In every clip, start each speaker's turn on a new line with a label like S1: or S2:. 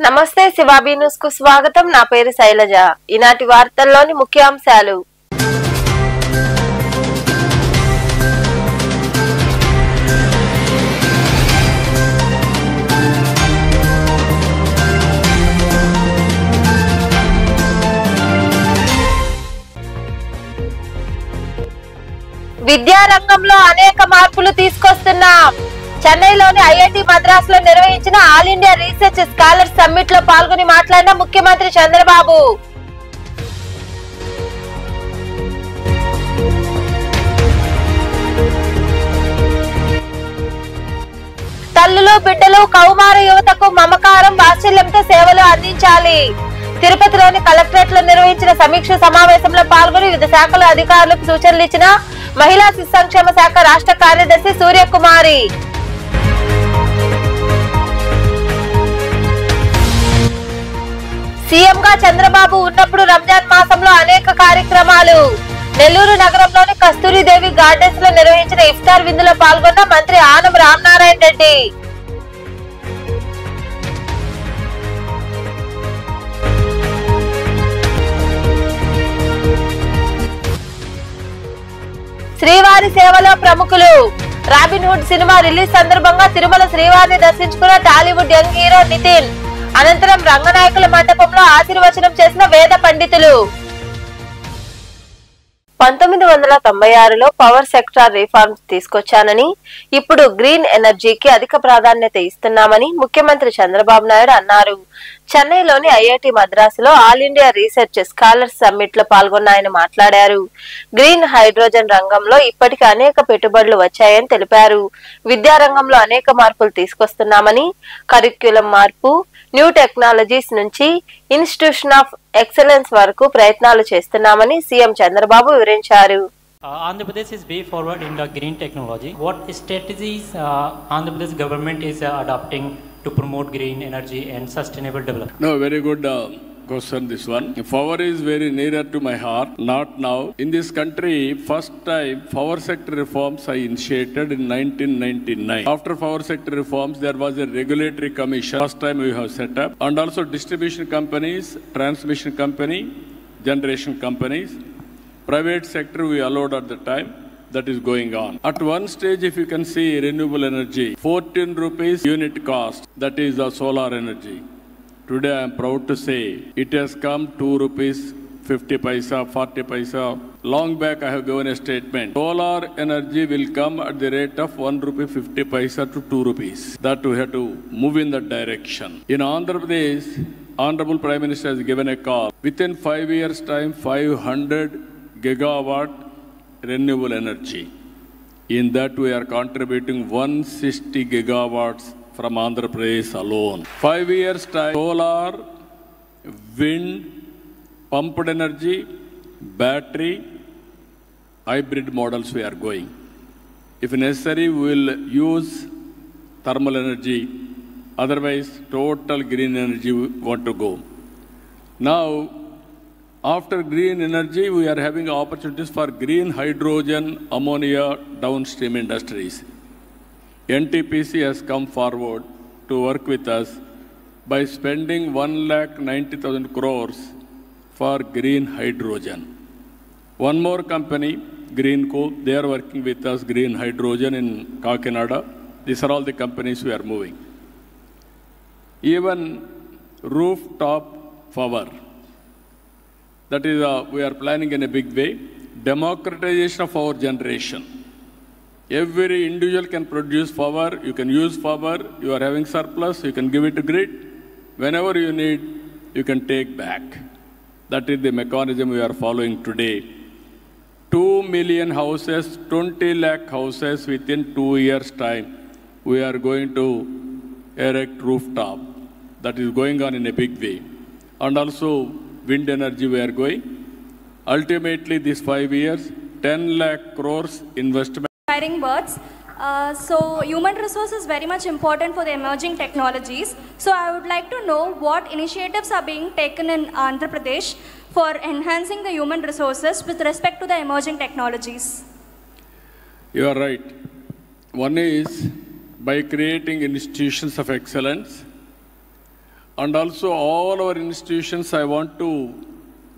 S1: నమస్తే శివాబీ న్యూస్ కు స్వాగతం. నా పేరు శైలజ. ఈనాటి వార్తల్లోని ముఖ్యాంశాలు. విద్యారంగంలో అనేక మార్పులు తీసుకొస్తున్నాం. చెన్నైలోని ఐఐటి మద్రాసులో నిర్వహించిన all India research scholar summit లో పాల్గొని మాట్లాడిన ముఖ్యమంత్రి చంద్రబాబు. తల్లులు బిడ్డలు కౌమార యువతకు మమకారం వాత్సల్యంతో సేవలు అందించాలి. తిరుపతిలోని కలెక్టరేట్ లో నిర్వహించిన సమీక్ష సమావేశంలో పాల్గొని వివిధ శాఖల అధికారులకు సూచనలు ఇచ్చిన మహిళా శిశు సంక్షేమ శాఖ రాష్ట్ర కార్యదర్శి సూర్యకుమారి. సీఎంగా చంద్రబాబు ఉన్నప్పుడు రంజాన్ మాసంలో అనేక కార్యక్రమాలు. నెల్లూరు నగరంలోని కస్తూరిదేవి గార్డెన్స్ లో నిర్వహించిన ఇఫ్తార్ విందులో పాల్గొన్న మంత్రి ఆనం రామనారాయణ రెడ్డి. శ్రీవారి సేవలో ప్రముఖులు. రాబిన్ హుడ్ సినిమా రిలీజ్ సందర్భంగా తిరుమల శ్రీవారిని దర్శించుకున్న టాలీవుడ్ యంగ్ హీరో నితిన్. అనంతరం రంగనాయకుల మండపంలో ఆశీర్వచనం చేసిన వేద పండితులు. 1996లో పవర్ సెక్టార్ రిఫార్మ్స్ తీసుకొచ్చానని, ఇప్పుడు గ్రీన్ ఎనర్జీకి అధిక ప్రాధాన్యత ఇస్తున్నామని ముఖ్యమంత్రి చంద్రబాబు నాయుడు అన్నారు. చెన్నైలోని ఐఐటి మద్రాసులో all India research scholars summit లో పాల్గొన్న ఆయన మాట్లాడారు. గ్రీన్ హైడ్రోజన్ రంగంలో ఇప్పటికి అనేక పెట్టుబడులు వచ్చాయని తెలిపారు. విద్యారంగంలో అనేక మార్పులు తీసుకొస్తున్నామని, కరిక్యులం మార్పు, న్యూ టెక్నాలజీస్ నుంచి ఇన్స్టిట్యూషన్ ఆఫ్ ఎక్సలెన్స్ వరకు ప్రయత్నాలు చేస్తున్నామని సీఎం చంద్రబాబు వివరించారు.
S2: Andhra Pradesh is way forward in the green technology. What strategies Andhra Pradesh government is adopting to promote green energy and sustainable development?
S3: No, very good question this one. Power is very nearer to my heart. Not now. In this country, first time power sector reforms I initiated in 1999. After power sector reforms, there was a regulatory commission. First time we have set up. And also distribution companies, transmission company, generation companies. Private sector we allowed at the time. That is going on. At one stage, if you can see renewable energy, 14 rupees unit cost. That is the solar energy. Today I am proud to say it has come 2 rupees 50 paisa, 40 paisa. Long back I have given a statement. Solar energy will come at the rate of 1 rupee 50 paisa to 2 rupees. That we have to move in that direction. In Andhra Pradesh, Honorable Prime Minister has given a call. Within 5 years time, 500 gigawatt renewable energy. In that we are contributing 160 gigawatts from Andhra Pradesh alone. 5 years time, solar, wind, pumped energy, battery, hybrid models we are going. If necessary, we will use thermal energy. Otherwise, total green energy we want to go. Now, after green energy, we are having opportunities for green hydrogen, ammonia, downstream industries. NTPC has come forward to work with us by spending 1,90,000 crores for green hydrogen. One more company, Greenco, they are working with us, green hydrogen in Kakinada. These are all the companies we are moving. Even rooftop power. That is, we are planning in a big way. Democratization of our generation. Every individual can produce power. You can use power. You are having surplus. You can give it to grid. Whenever you need, you can take back. That is the mechanism we are following today. 2 million houses, 20 lakh houses within 2 years' time. We are going to erect rooftop. That is going on in a big way. And also, wind energy we are going. Ultimately, these 5 years, 10 lakh crores investment.
S4: Inspiring words. So human resource is very much important for the emerging technologies. So I would like to know what initiatives are being taken in Andhra Pradesh for enhancing the human resources with respect to the emerging technologies.
S3: You are right. One is by creating institutions of excellence and also all our institutions I want to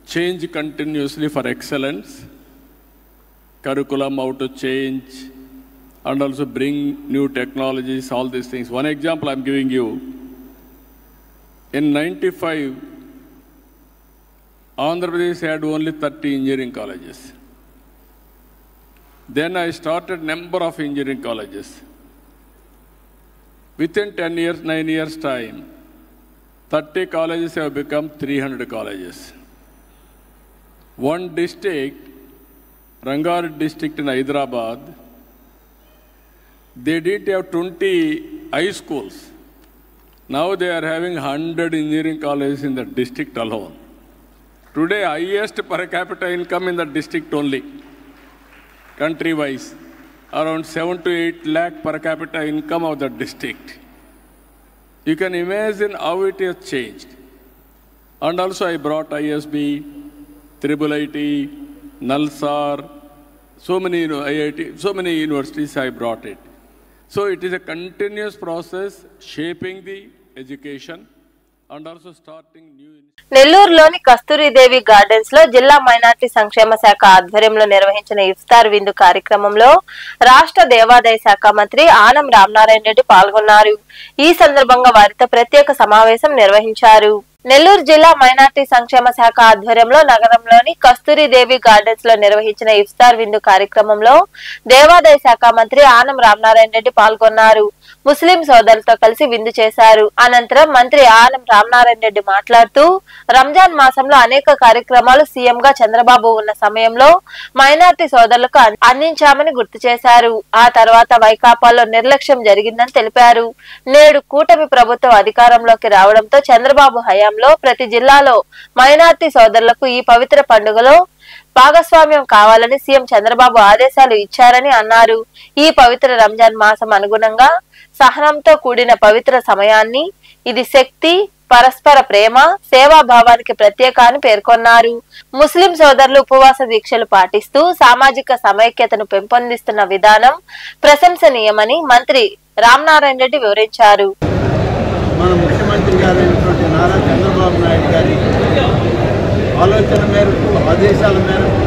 S3: change continuously for excellence, curriculum how to change, and also bring new technologies, all these things. One example I'm giving you, in 95, Andhra Pradesh had only 30 engineering colleges. Then I started number of engineering colleges. Within 10 years, 9 years time, 30 colleges have become 300 colleges. One district, Rangareddy district in Hyderabad, they did have 20 high schools. Now they are having 100 engineering colleges in the district alone. Today, highest per capita income in the district only, country-wise, around 7 to 8 lakh per capita income of the district. You can imagine how it has changed. And also I brought ISB, IIIT, NALSAR, so many IIT, so many universities I brought it. So it is a continuous process shaping the education and also starting new.
S1: నెల్లూరులోని Kasturi Devi gardens లో జిల్లా minority సంక్షేమ శాఖ ఆధ్వర్యంలో నిర్వహించిన ఇఫ్తార్ విందు కార్యక్రమంలో రాష్ట్ర దేవాదాయ శాఖ మంత్రి ఆనం రామనారాయణ రెడ్డి పాల్గొన్నారు. ఈ సందర్భంగా వారితో ప్రత్యేక సమావేశం నిర్వహించారు. నెల్లూరు జిల్లా మైనార్టీ సంక్షేమ శాఖ ఆధ్వర్యంలో నగరంలోని కస్తూరిదేవి గార్డెన్స్ లో నిర్వహించిన ఇఫ్తార్ విందు కార్యక్రమంలో దేవాదాయ శాఖ మంత్రి ఆనం రామనారాయణ రెడ్డి పాల్గొన్నారు. ముస్లిం సోదరులతో కలిసి విందు చేశారు. అనంతరం మంత్రి ఆనం రామనారాయణ రెడ్డి మాట్లాడుతూ రంజాన్ మాసంలో అనేక కార్యక్రమాలు సీఎం గా చంద్రబాబు ఉన్న సమయంలో మైనార్టీ సోదరులకు అందించామని గుర్తు చేశారు. ఆ తర్వాత వైకాపాలో నిర్లక్ష్యం జరిగిందని తెలిపారు. నేడు కూటమి ప్రభుత్వం అధికారంలోకి రావడంతో చంద్రబాబు హయాంలో ప్రతి జిల్లాలో మైనార్టీ సోదరులకు ఈ పవిత్ర పండుగలో భాగస్వామ్యం కావాలని సీఎం చంద్రబాబు ఆదేశాలు ఇచ్చారని అన్నారు. ఈ పవిత్ర రంజాన్ మాసం అనుగుణంగా సహనంతో కూడిన పవిత్ర సమయాన్ని, ఇది శక్తి, పరస్పర ప్రేమ, సేవాభావానికి ప్రత్యేక అని పేర్కొన్నారు. ముస్లిం సోదరులు ఉపవాస దీక్షలు పాటిస్తూ సామాజిక సమైక్యతను పెంపొందిస్తున్న విధానం ప్రశంసనీయమని మంత్రి రామనారాయణ రెడ్డి వివరించారు.
S5: మన ముఖ్యమంత్రి గారైనటువంటి నారా చంద్రబాబు నాయుడు గారి ఆలోచన మేరకు, ఆదేశాల మేరకు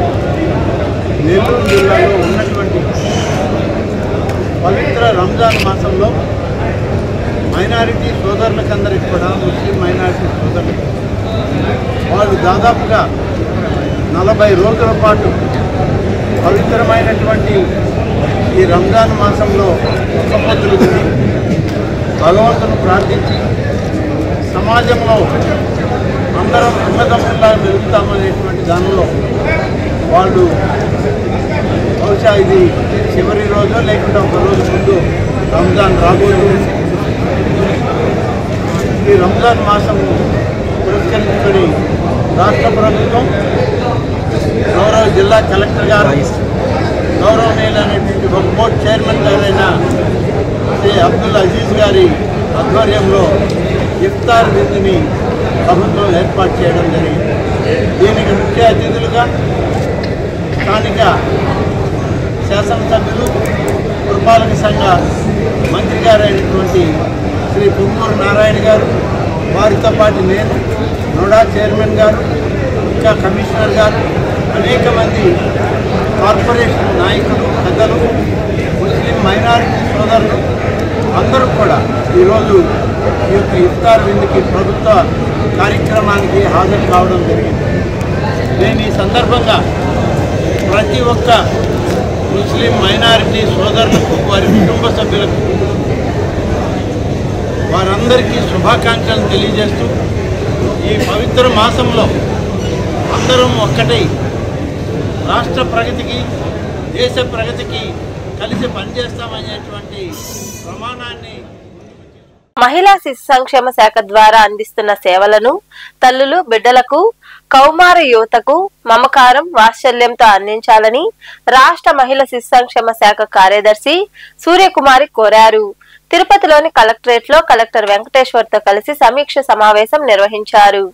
S5: నెల్లూరు జిల్లాలో ఉన్నటువంటి పవిత్ర రంజాన్ మాసంలో మైనారిటీ సోదరులకందరికీ కూడా, ముస్లిం మైనారిటీ సోదరులకు వాళ్ళు దాదాపుగా 40 రోజుల పాటు పవిత్రమైనటువంటి ఈ రంజాన్ మాసంలో ఒక్కపొద్దులు తిని భగవంతుని ప్రార్థించి సమాజంలో అందరం అన్నదమ్ముల్లా మెలుగుతామనేటువంటి దానిలో వాళ్ళు బహుశా ఇది చివరి రోజు లేకుండా ఒక రోజు ముందు రంజాన్ రాబోతుంది. ఈ రంజాన్ మాసం పురస్కరించుకొని రాష్ట్ర ప్రభుత్వం గౌరవ జిల్లా కలెక్టర్ గారు, గౌరవనీయులైనటువంటి ఒక బోర్డు చైర్మన్ గారైన శ్రీ అబ్దుల్ అజీజ్ గారి ఆధ్వర్యంలో ఇఫ్తార్ విందుని ప్రభుత్వం ఏర్పాటు చేయడం జరిగింది. దీనికి ముఖ్య అతిథులుగా స్థానిక శాసనసభ్యులు, పురపాలక సంఘ మంత్రి గారైనటువంటి శ్రీ పొంగూరు నారాయణ గారు, వారితో పాటు నేను, నోడా చైర్మన్ గారు, ఇంకా కమిషనర్ గారు, అనేక మంది కార్పొరేషన్ నాయకులు, పెద్దలు, ముస్లిం మైనారిటీ సోదరులు అందరూ కూడా ఈరోజు ఈ యొక్క ఇఫ్తార్ విందుకి ప్రభుత్వ కార్యక్రమానికి హాజరు కావడం జరిగింది. నేను ఈ సందర్భంగా ప్రతి ఒక్క ముస్లిం మైనారిటీ సోదరులకు, వారి కుటుంబ సభ్యులకు, వారందరికీ శుభాకాంక్షలు తెలియజేస్తూ ఈ పవిత్ర మాసంలో అందరం ఒక్కటై రాష్ట్ర ప్రగతికి, దేశ ప్రగతికి కలిసి పనిచేస్తామనేటువంటి ప్రమాణాన్ని
S1: మహిళా శిశు సంక్షేమ శాఖ ద్వారా అందిస్తున్న సేవలను తల్లులు, బిడ్డలకు, కౌమార యువతకు మమకారం, వాత్సల్యంతో అందించాలని రాష్ట్ర మహిళా శిశు సంక్షేమ శాఖ కార్యదర్శి సూర్యకుమారి కోరారు. తిరుపతిలోని కలెక్టరేట్ లో కలెక్టర్ వెంకటేశ్వర్ తో కలిసి సమీక్ష సమావేశం నిర్వహించారు.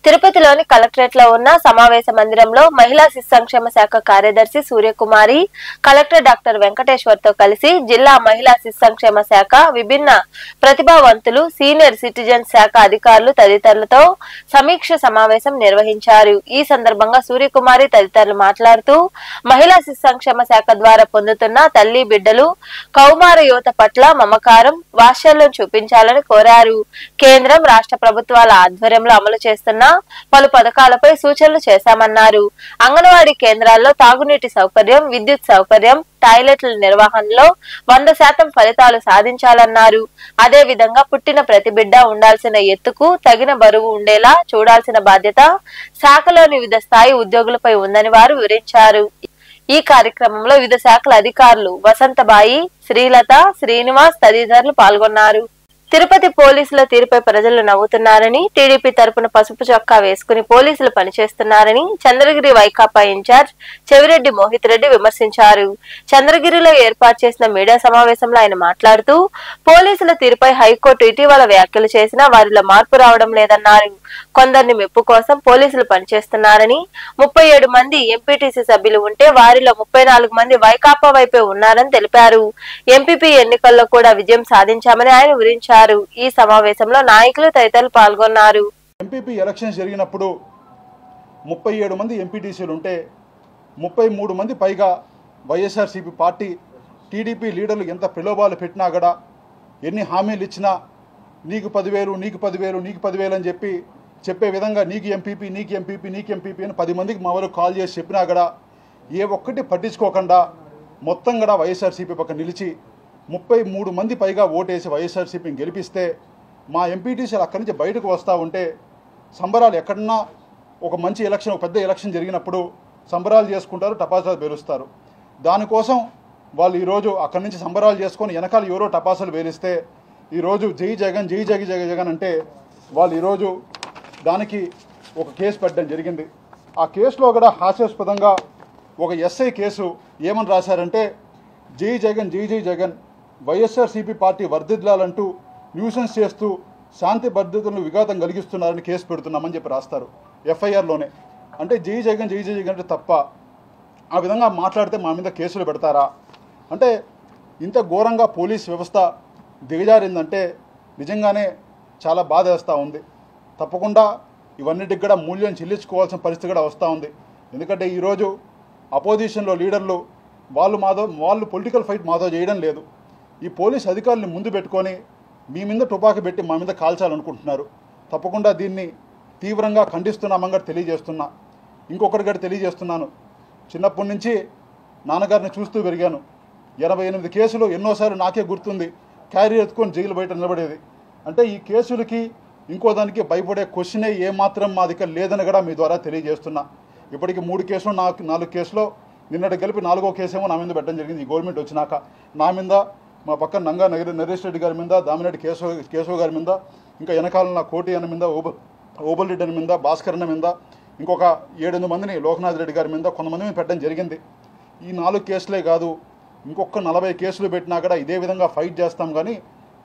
S1: తిరుపతిలోని కలెక్టరేట్ లో ఉన్న సమావేశ మందిరంలో మహిళా శిశు సంక్షేమ శాఖ కార్యదర్శి సూర్యకుమారి, కలెక్టర్ డాక్టర్ వెంకటేశ్వర్ తో కలిసి జిల్లా మహిళా శిశు సంక్షేమ శాఖ, విభిన్న ప్రతిభావంతులు, సీనియర్ సిటిజన్స్ శాఖ అధికారులు తదితరులతో సమీక్ష సమావేశం నిర్వహించారు. ఈ సందర్భంగా సూర్యకుమారి తదితరులు మాట్లాడుతూ మహిళా శిశు సంక్షేమ శాఖ ద్వారా పొందుతున్న తల్లి బిడ్డలు, కౌమార యువత పట్ల మమకారం, వాత్సల్యం చూపించాలని కోరారు. కేంద్రం, రాష్ట్ర ప్రభుత్వాల ఆధ్వర్యంలో అమలు చేస్తున్న పలు పథకాలపై సూచనలు చేశామన్నారు. అంగన్వాడీ కేంద్రాల్లో తాగునీటి సౌకర్యం, విద్యుత్ సౌకర్యం, టాయిలెట్ల నిర్వహణలో 100% ఫలితాలు సాధించాలన్నారు. అదే విధంగా పుట్టిన ప్రతి బిడ్డ ఉండాల్సిన ఎత్తుకు తగిన బరువు ఉండేలా చూడాల్సిన బాధ్యత శాఖలోని వివిధ స్థాయి ఉద్యోగులపై ఉందని వారు వివరించారు. ఈ కార్యక్రమంలో వివిధ శాఖల అధికారులు వసంతబాయి, శ్రీలత, శ్రీనివాస్ తదితరులు పాల్గొన్నారు. తిరుపతి పోలీసుల తీరుపై ప్రజలు నవ్వుతున్నారని, టీడీపీ తరపున పసుపు చొక్కా వేసుకుని పోలీసులు పనిచేస్తున్నారని చంద్రగిరి వైకాపా ఇన్ఛార్జ్ చెవిరెడ్డి మోహిత్ రెడ్డి విమర్శించారు. చంద్రగిరిలో ఏర్పాటు చేసిన మీడియా సమావేశంలో ఆయన మాట్లాడుతూ పోలీసుల తీరుపై హైకోర్టు ఇటీవల వ్యాఖ్యలు చేసినా వారిలో మార్పు రావడం లేదన్నారు. కొందరిని మెప్పు కోసం పోలీసులు పనిచేస్తున్నారని, 37 మంది ఎంపీటీసీ సభ్యులు ఉంటే వారిలో 34 మంది వైకాపా వైపే ఉన్నారని తెలిపారు. ఎంపీపీ ఎన్నికల్లో కూడా విజయం సాధించామని ఆయన వివరించారు. ఈ సమావేశంలో నాయకులు తదితరులు పాల్గొన్నారు.
S6: ఎంపీపీ ఎలక్షన్స్ జరిగినప్పుడు 37 మంది ఎంపీటీసీలు ఉంటే 33 మంది పైగా వైఎస్ఆర్సీపీ పార్టీ, టీడీపీ లీడర్లు ఎంత ప్రలోభాలు పెట్టినా కూడా, ఎన్ని హామీలు ఇచ్చినా నీకు 10,000, నీకు 10,000, నీకు 10,000 అని చెప్పే విధంగా నీకు ఎంపీపీ, నీకు ఎంపీపీ, నీకు ఎంపీపీ అని 10 మందికి మా వాళ్ళు కాల్ చేసి చెప్పినా కూడా ఏ ఒక్కటి పట్టించుకోకుండా మొత్తం కూడా వైఎస్ఆర్సీపీ పక్కన నిలిచి 33 మంది పైగా ఓటేసి వైఎస్ఆర్సీపీని గెలిపిస్తే మా ఎంపీటీసీలు అక్కడి నుంచి బయటకు వస్తూ ఉంటే సంబరాలు ఎక్కడన్నా ఒక మంచి ఎలక్షన్, ఒక పెద్ద ఎలక్షన్ జరిగినప్పుడు సంబరాలు చేసుకుంటారు, టపాసాలు పేలుస్తారు. దానికోసం వాళ్ళు ఈరోజు అక్కడి నుంచి సంబరాలు చేసుకొని వెనకాల ఎవరో టపాసాలు పేలిస్తే ఈరోజు జై జగన్, జై జగన్, జగన్ జగన్ అంటే వాళ్ళు ఈరోజు దానికి ఒక కేసు పెట్టడం జరిగింది. ఆ కేసులో కూడా హాస్యాస్పదంగా ఒక ఎస్ఐ కేసు ఏమని రాశారంటే, జై జగన్, జై జై జగన్, వైఎస్ఆర్సీపీ పార్టీ వర్ధిల్లాలంటూ న్యూసెన్స్ చేస్తూ శాంతి భద్రతలను విఘాతం కలిగిస్తున్నారని కేసు పెడుతున్నామని చెప్పి రాస్తారు ఎఫ్ఐఆర్లోనే. అంటే జై జగన్, జై జై జగన్ అంటే తప్ప ఆ విధంగా మాట్లాడితే మా మీద కేసులు పెడతారా? అంటే ఇంత ఘోరంగా పోలీస్ వ్యవస్థ దిగజారిందంటే నిజంగానే చాలా బాధ వేస్తూ ఉంది. తప్పకుండా ఇవన్నిటికి కూడా మూల్యం చెల్లించుకోవాల్సిన పరిస్థితి కూడా వస్తూ ఉంది. ఎందుకంటే ఈరోజు అపోజిషన్లో లీడర్లు వాళ్ళు పొలిటికల్ ఫైట్ మాతో చేయడం లేదు. ఈ పోలీస్ అధికారులను ముందు పెట్టుకొని మీ మీద తుపాకీ పెట్టి మా మీద కాల్చాలనుకుంటున్నారు. తప్పకుండా దీన్ని తీవ్రంగా ఖండిస్తున్నామని తెలియజేస్తున్నా. ఇంకొకటి కూడా తెలియజేస్తున్నాను, చిన్నప్పటి నుంచి నాన్నగారిని చూస్తూ పెరిగాను. 88 కేసులు ఎన్నోసార్లు నాకే గుర్తుంది, క్యారీ ఎత్తుకొని జైలు బయట నిలబడేది. అంటే ఈ కేసులకి ఇంకో దానికి భయపడే క్వశ్చనే ఏమాత్రం మా దగ్గర లేదని కూడా మీ ద్వారా తెలియజేస్తున్నా. ఇప్పటికి 3 కేసులు, 4 కేసులో నిన్నటి కలిపి 4వ కేసేమో నా మీద పెట్టడం జరిగింది. ఈ గవర్నమెంట్ వచ్చినాక నా మీద, మా పక్కన నంగా నరేష్ రెడ్డి గారి మీద, దామిరెడ్డి కేశవ గారి మీద, ఇంకా వెనకాల నా కోటి అన్న మీద, ఓబల్ రెడ్డి అని మీద, భాస్కర్ అన్న మీద, ఇంకొక 7-8 మందిని లోకనాథ్ రెడ్డి గారి మీద, కొంతమంది మీద పెట్టడం జరిగింది. ఈ 4 కేసులే కాదు, ఇంకొక 40 కేసులు పెట్టినా కూడా ఇదే విధంగా ఫైట్ చేస్తాం. కానీ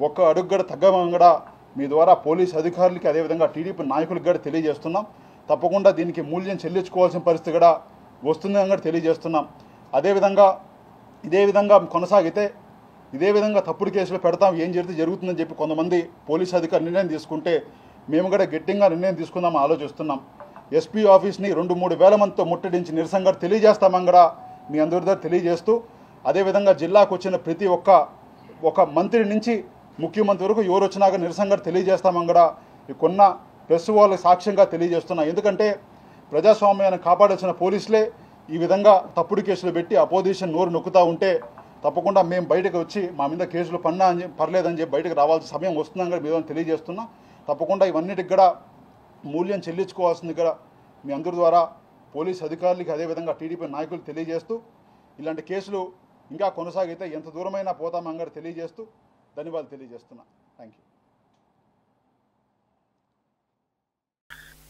S6: ఒక్క అడుగు కూడా తగ్గమని కూడా మీ ద్వారా పోలీస్ అధికారులకి, అదేవిధంగా టీడీపీ నాయకులకు కూడా తెలియజేస్తున్నాం. తప్పకుండా దీనికి మూల్యం చెల్లించుకోవాల్సిన పరిస్థితి కూడా వస్తుందని కూడా తెలియజేస్తున్నాం. అదేవిధంగా ఇదే విధంగా కొనసాగితే, ఇదే విధంగా తప్పుడు కేసులు పెడతాం, ఏం జరుగుతుందని చెప్పి కొంతమంది పోలీస్ అధికారులు నిర్ణయం తీసుకుంటే మేము కూడా గట్టిగా నిర్ణయం తీసుకుందామని ఆలోచిస్తున్నాం. ఎస్పీ ఆఫీస్ని 2-3 వేల మందితో ముట్టడించి నిరసనగా తెలియజేస్తామని కూడా మీ అందరి దగ్గర తెలియజేస్తూ, అదేవిధంగా జిల్లాకు వచ్చిన ప్రతి ఒక్క మంత్రి నుంచి ముఖ్యమంత్రి వరకు ఎవరు వచ్చినాక నిరసనగా తెలియజేస్తామని కూడా కొన్న ప్రెస్ వాళ్ళకి సాక్ష్యంగా తెలియజేస్తున్నా. ఎందుకంటే ప్రజాస్వామ్యాన్ని కాపాడాల్సిన పోలీసులే ఈ విధంగా తప్పుడు కేసులు పెట్టి అపోజిషన్ నోరు నొక్కుతూ ఉంటే తప్పకుండా మేము బయటకు వచ్చి మా మీద కేసులు పర్లేదని చెప్పి బయటకు రావాల్సిన సమయం వస్తుందని కూడా మేము తెలియజేస్తున్నాం. తప్పకుండా ఇవన్నిటికి కూడా మూల్యం చెల్లించుకోవాల్సింది కూడా మీ అందరి ద్వారా పోలీస్ అధికారులకి, అదేవిధంగా టీడీపీ నాయకులు తెలియజేస్తూ, ఇలాంటి కేసులు ఇంకా కొనసాగితే ఎంత దూరమైనా పోతామని కూడా తెలియజేస్తూ ధన్యవాదాలు తెలియజేస్తున్నా. Thank you.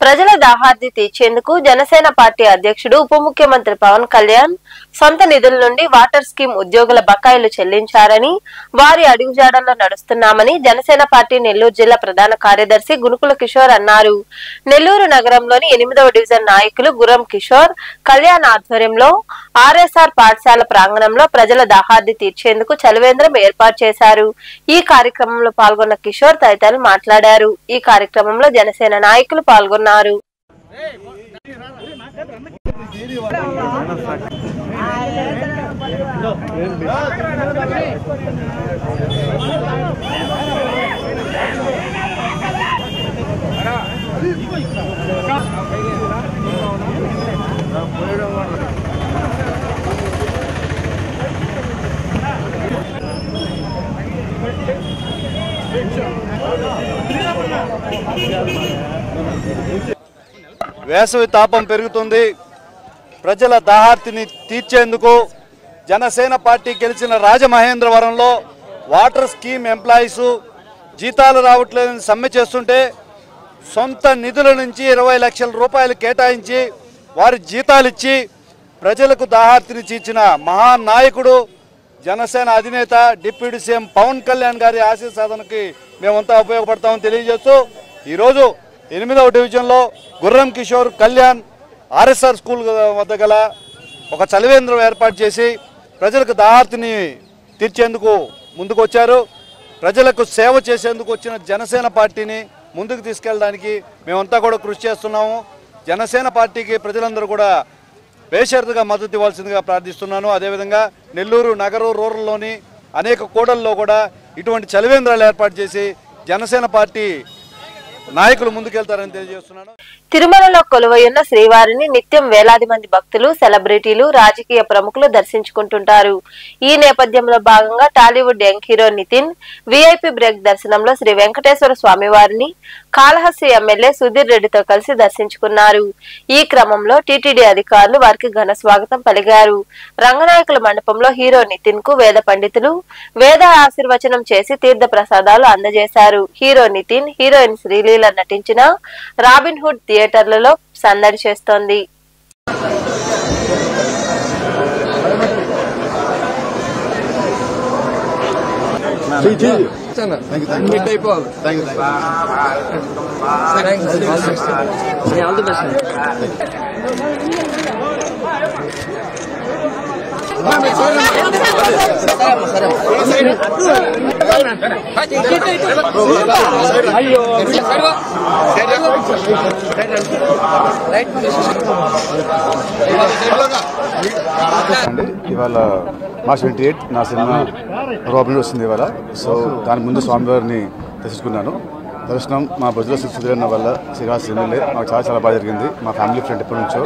S1: ప్రజల దాహార్తి తీర్చేందుకు జనసేన పార్టీ అధ్యక్షుడు ఉప ముఖ్యమంత్రి పవన్ కళ్యాణ్ సొంత నిధుల నుండి వాటర్ స్కీమ్ ఉద్యోగుల బకాయిలు చెల్లించారని, వారి అడుగుజాడల్లో నడుస్తున్నామని జనసేన పార్టీ నెల్లూరు జిల్లా ప్రధాన కార్యదర్శి గునుకుల కిషోర్ అన్నారు. నెల్లూరు నగరంలోని 8వ డివిజన్ నాయకులు గుర్రం కిషోర్, కళ్యాణ్ ఆధ్వర్యంలో ఆర్ఎస్ఆర్ పాఠశాల ప్రాంగణంలో ప్రజల దాహార్తి తీర్చేందుకు చలివేంద్రం ఏర్పాటు చేశారు. ఈ కార్యక్రమంలో పాల్గొన్న కిషోర్ తదితరులు మాట్లాడారు. ఈ కార్యక్రమంలో జనసేన నాయకులు పాల్గొన్నారు.
S7: వేసవి తాపం పెరుగుతుంది. ప్రజల దాహార్తిని తీర్చేందుకు జనసేన పార్టీ గెలిచిన రాజమహేంద్రవరంలో వాటర్ స్కీమ్ ఎంప్లాయీస్ జీతాలు రావట్లేదని సమ్మె చేస్తుంటే సొంత నిధుల నుంచి 20 లక్షల రూపాయలు కేటాయించి వారి జీతాలు ఇచ్చి ప్రజలకు దాహార్తిని తీర్చిన మహానాయకుడు జనసేన అధినేత డిప్యూటీ సీఎం పవన్ కళ్యాణ్ గారి ఆశీస్ సాధనకి మేమంతా ఉపయోగపడతామని తెలియజేస్తూ ఈరోజు 8వ డివిజన్లో గుర్రం కిషోర్, కళ్యాణ్ ఆర్ఎస్ఆర్ స్కూల్ వద్ద గల ఒక చలివేంద్రం ఏర్పాటు చేసి ప్రజలకు దాహార్తిని తీర్చేందుకు ముందుకు వచ్చారు. ప్రజలకు సేవ చేసేందుకు వచ్చిన జనసేన పార్టీని ముందుకు తీసుకెళ్ళడానికి మేమంతా కూడా కృషి చేస్తున్నాము. జనసేన పార్టీకి ప్రజలందరూ కూడా బేషరతుగా మద్దతు ఇవ్వాల్సిందిగా ప్రార్థిస్తున్నాను. అదేవిధంగా నెల్లూరు నగరం రూరల్లోని అనేక కూడల్లో కూడా ఇటువంటి చలివేంద్రాలు ఏర్పాటు చేసి జనసేన పార్టీ నాయకులు ముందుకెళ్తారని తెలియజేస్తున్నాను.
S1: తిరుమలలో కొలువైయున్న శ్రీవారిని నిత్యం వేలాది మంది భక్తులు, సెలబ్రిటీలు, రాజకీయ ప్రముఖులు దర్శించుకుంటుంటారు. ఈ నేపథ్యంలో భాగంగా Tollywood young hero Nitin VIP break దర్శనంలో శ్రీ వెంకటేశ్వర స్వామి వారిని కాళహస్తి ఎమ్మెల్యే సుధీర్ రెడ్డితో కలిసి దర్శించుకున్నారు. ఈ క్రమంలో టీటీడీ అధికారులు వారికి ఘన స్వాగతం పలికారు. రంగనాయకుల మండపంలో హీరో నితిన్ కు వేద పండితులు వేద ఆశీర్వచనం చేసి తీర్థ ప్రసాదాలు అందజేశారు. హీరో నితిన్, హీరోయిన్ శ్రీలీల నటించిన రాబిన్ హుడ్ థియేటర్లలో సందడి చేస్తోంది.
S8: ఇవాళ మార్చ్ 28 నా సినిమా రాబిన్ వస్తుంది ఇవాళ. సో దాని ముందు స్వామివారిని దర్శించుకున్నాను. దర్శనం మా బుజ్జలో సుధీరన్న వల్ల శ్రీనివాస్ ఎమ్మెల్యే మాకు చాలా బాగా జరిగింది. మా ఫ్యామిలీ ఫ్రెండ్ ఎప్పటి నుంచో.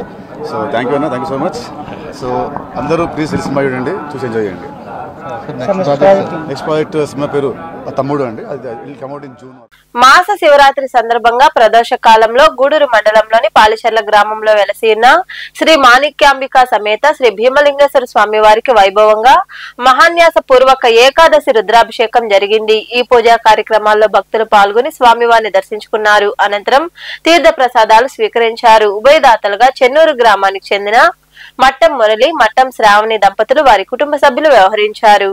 S8: సో థ్యాంక్ యూ అన్న, thank you so much. So అందరూ ప్లీజ్ సినిమా చూడండి, చూసి ఎంజాయ్ చేయండి. నెక్స్ట్ ప్రాజెక్ట్ సినిమా పేరు తమ్ముడు అండి. అది will come out in June.
S1: మాస శివరాత్రి సందర్భంగా ప్రదోష కాలంలో గూడూరు మండలంలోని పాలిచెర్ల గ్రామంలో వెలసిన శ్రీ మాణిక్యాంబికా సమేత శ్రీ భీమలింగేశ్వర స్వామి వారికి వైభవంగా మహాన్యాస పూర్వక ఏకాదశి రుద్రాభిషేకం జరిగింది. ఈ పూజా కార్యక్రమాల్లో భక్తులు పాల్గొని స్వామివారిని దర్శించుకున్నారు. అనంతరం తీర్థ ప్రసాదాలు స్వీకరించారు. ఉభయదాతలుగా చెన్నూరు గ్రామానికి చెందిన మట్టం మురళి, మట్టం శ్రావణి దంపతులు వారి కుటుంబ సభ్యులు వ్యవహరించారు.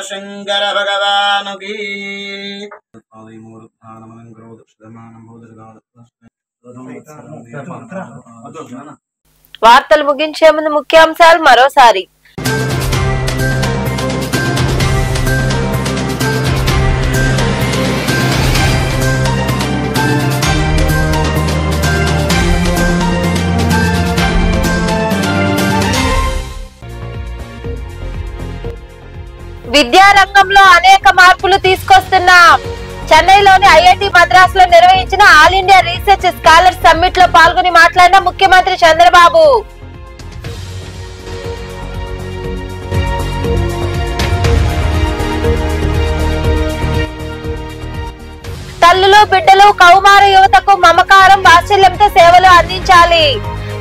S5: शंकर भगवान की
S1: వార్తలు ముగించే ముందు ముఖ్యాంశాలు మరోసారి. విద్యారంగంలో అనేక మార్పులు తీసుకొస్తున్నాం. చెన్నైలోని ఐఐటి మద్రాసులో నిర్వహించిన all India research scholar summit లో పాల్గొని మాట్లాడిన ముఖ్యమంత్రి చంద్రబాబు. తల్లులు బిడ్డలు కౌమార యువతకు మమకారం వాత్సల్యంతో సేవలు అందించాలి.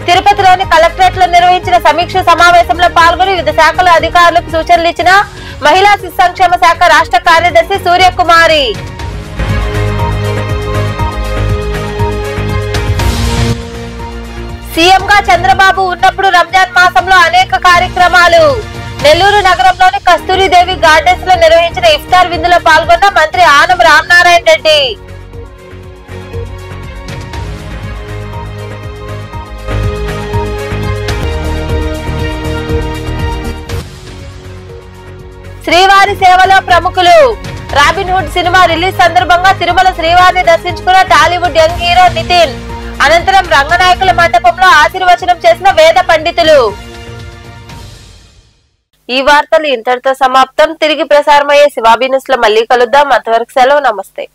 S1: తిరుపతిలోని కలెక్టరేట్ లో నిర్వహించిన సమీక్ష సమావేశంలో పాల్గొని వివిధ శాఖల అధికారులకు సూచనలు ఇచ్చిన మహిళా శిశు సంక్షేమ శాఖ రాష్ట్ర కార్యదర్శి సూర్యకుమారి. సీఎంగా చంద్రబాబు ఉన్నప్పుడు రంజాన్ మాసంలో అనేక కార్యక్రమాలు. నెల్లూరు నగరంలోని కస్తూరిదేవి గార్డెన్స్ లో నిర్వహించిన ఇఫ్తార్ విందులో పాల్గొన్న మంత్రి ఆనం రామనారాయణ రెడ్డి. శ్రీవారి సేవలో ప్రముఖులు. రాబిన్ హుడ్ సినిమా రిలీజ్ సందర్భంగా తిరుమల శ్రీవారిని దర్శించుకున్న టాలీవుడ్ యంగ్ హీరో నితిన్. అనంతరం రంగనాయకుల మండపంలో ఆశీర్వచనం చేసిన వేద పండితులు. ఈ వార్తలు ఇంతటితో సమాప్తం. తిరిగి ప్రసారమయ్యే శివాబీ న్యూస్ లో మళ్ళీ కలుద్దాం. అంతవరకు సెలవు. నమస్తే.